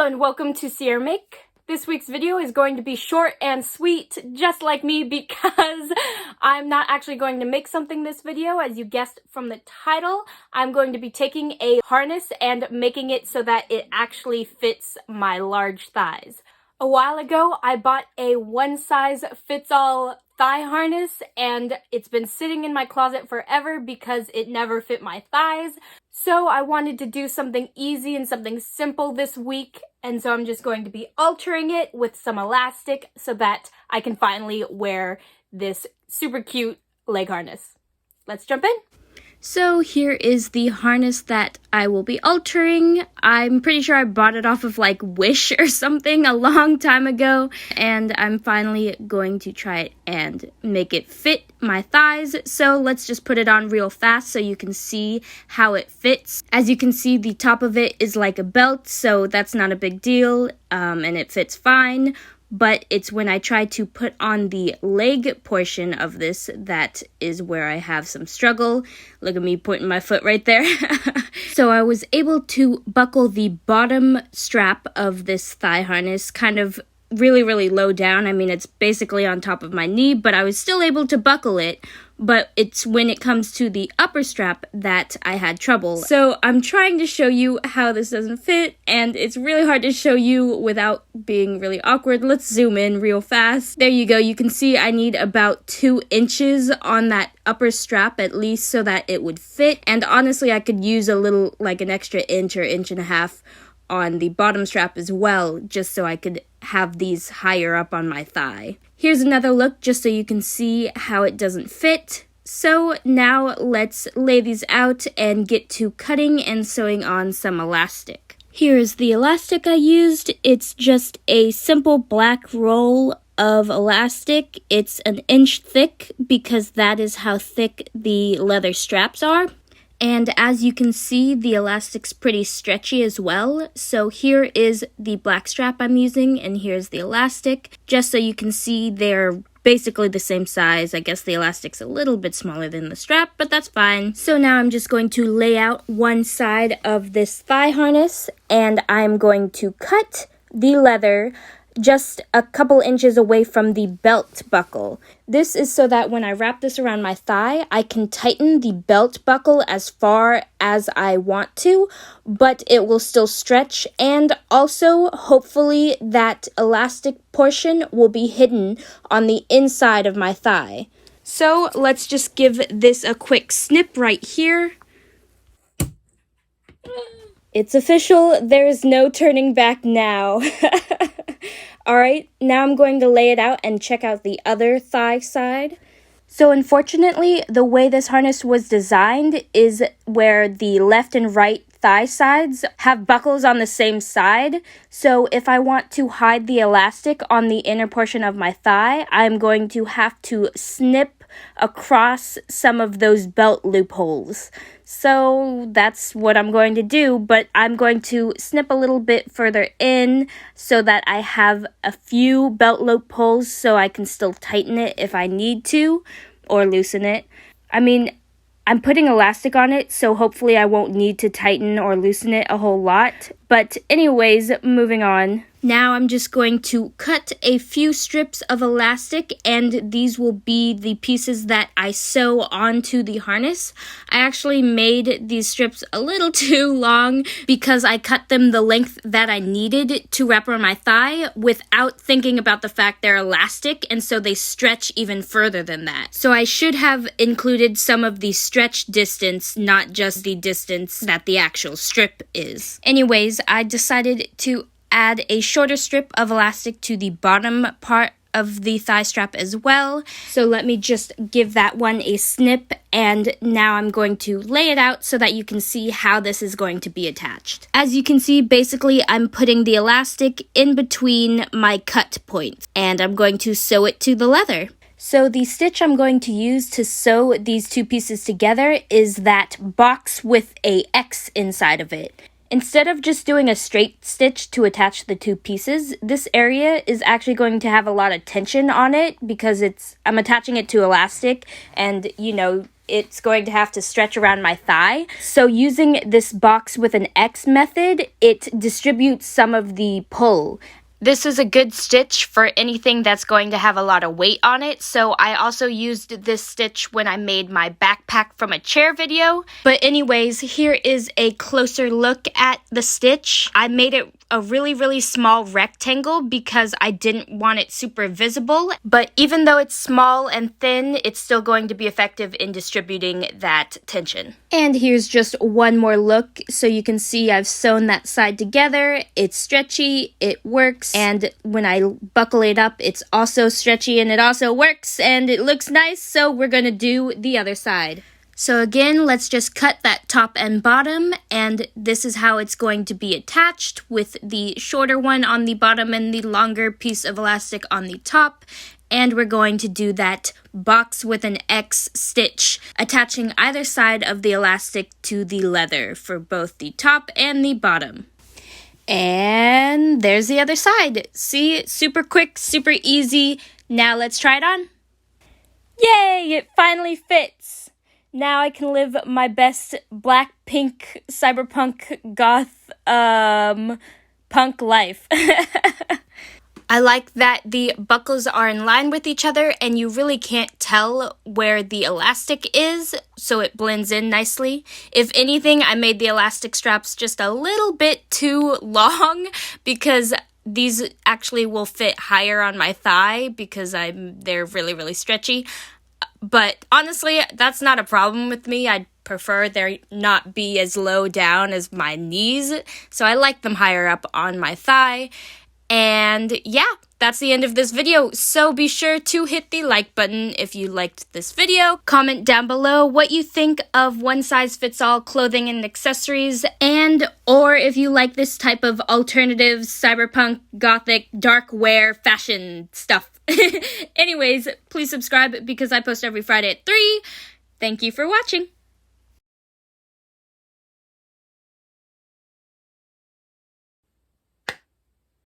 Hello and welcome to See or Make. This week's video is going to be short and sweet, just like me, because I'm not actually going to make something this video. As you guessed from the title, I'm going to be taking a harness and making it so that it actually fits my large thighs. A while ago, I bought a one-size-fits-all thigh harness, and it's been sitting in my closet forever because it never fit my thighs. So I wanted to do something easy and something simple this week, and so I'm just going to be altering it with some elastic so that I can finally wear this super cute leg harness. Let's jump in. So here is the harness that I will be altering. I'm pretty sure I bought it off of like Wish or something a long time ago, and I'm finally going to try it and make it fit my thighs. So let's just put it on real fast so you can see how it fits. As you can see, the top of it is like a belt, so that's not a big deal, and it fits fine. But it's when I try to put on the leg portion of this that is where I have some struggle. Look at me pointing my foot right there. So I was able to buckle the bottom strap of this thigh harness kind of really low down. I mean, it's basically on top of my knee, but I was still able to buckle it. But it's when it comes to the upper strap that I had trouble. So I'm trying to show you how this doesn't fit, and it's really hard to show you without being really awkward. Let's zoom in real fast. There you go. You can see I need about 2 inches on that upper strap at least so that it would fit. And honestly, I could use a little, like an extra inch or inch and a half on the bottom strap as well, just so I could have these higher up on my thigh. Here's another look just so you can see how it doesn't fit. So now let's lay these out and get to cutting and sewing on some elastic. Here is the elastic I used. It's just a simple black roll of elastic. It's 1 inch thick because that is how thick the leather straps are. And as you can see, the elastic's pretty stretchy as well. So here is the black strap I'm using, and here's the elastic. Just so you can see, they're basically the same size. I guess the elastic's a little bit smaller than the strap, but that's fine. So now I'm just going to lay out one side of this thigh harness, and I'm going to cut the leather just a couple inches away from the belt buckle. This is so that when I wrap this around my thigh, I can tighten the belt buckle as far as I want to, but it will still stretch, and also hopefully that elastic portion will be hidden on the inside of my thigh. So let's just give this a quick snip right here. It's official, there is no turning back now. Alright, now I'm going to lay it out and check out the other thigh side. So unfortunately, the way this harness was designed is where the left and right thigh sides have buckles on the same side. So if I want to hide the elastic on the inner portion of my thigh, I'm going to have to snip across some of those belt loopholes. So that's what I'm going to do, but I'm going to snip a little bit further in so that I have a few belt loopholes so I can still tighten it if I need to, or loosen it. I mean, I'm putting elastic on it, so hopefully I won't need to tighten or loosen it a whole lot. But anyways, moving on. Now I'm just going to cut a few strips of elastic, and these will be the pieces that I sew onto the harness. I actually made these strips a little too long because I cut them the length that I needed to wrap around my thigh without thinking about the fact they're elastic, and so they stretch even further than that. So I should have included some of the stretch distance, not just the distance that the actual strip is. Anyways, I decided to add a shorter strip of elastic to the bottom part of the thigh strap as well. So let me just give that one a snip, and now I'm going to lay it out so that you can see how this is going to be attached. As you can see, basically I'm putting the elastic in between my cut points, and I'm going to sew it to the leather. So the stitch I'm going to use to sew these two pieces together is that box with a X inside of it. Instead of just doing a straight stitch to attach the two pieces, this area is actually going to have a lot of tension on it because I'm attaching it to elastic, and you know, it's going to have to stretch around my thigh. So using this box with an X method, it distributes some of the pull. This is a good stitch for anything that's going to have a lot of weight on it, so I also used this stitch when I made my backpack from a chair video. But anyways, here is a closer look at the stitch. I made it a really small rectangle because I didn't want it super visible, but even though it's small and thin, it's still going to be effective in distributing that tension. And here's just one more look, so you can see I've sewn that side together. It's stretchy, it works, and when I buckle it up, it's also stretchy and it also works, and it looks nice, so we're gonna do the other side. So again, let's just cut that top and bottom, and this is how it's going to be attached, with the shorter one on the bottom and the longer piece of elastic on the top. And we're going to do that box with an X stitch, attaching either side of the elastic to the leather for both the top and the bottom. And there's the other side. See, super quick, super easy. Now let's try it on. Yay, it finally fits. Now I can live my best BLACKPINK cyberpunk goth punk life. I like that the buckles are in line with each other and you really can't tell where the elastic is, so it blends in nicely. If anything, I made the elastic straps just a little bit too long because these actually will fit higher on my thigh because they're really stretchy. But honestly, that's not a problem with me. I'd prefer they not be as low down as my knees, so I like them higher up on my thigh. And yeah, that's the end of this video. So be sure to hit the like button if you liked this video. Comment down below what you think of one-size-fits-all clothing and accessories, and or if you like this type of alternative cyberpunk gothic darkwear fashion stuff. Anyways, please subscribe because I post every Friday at 3. Thank you for watching.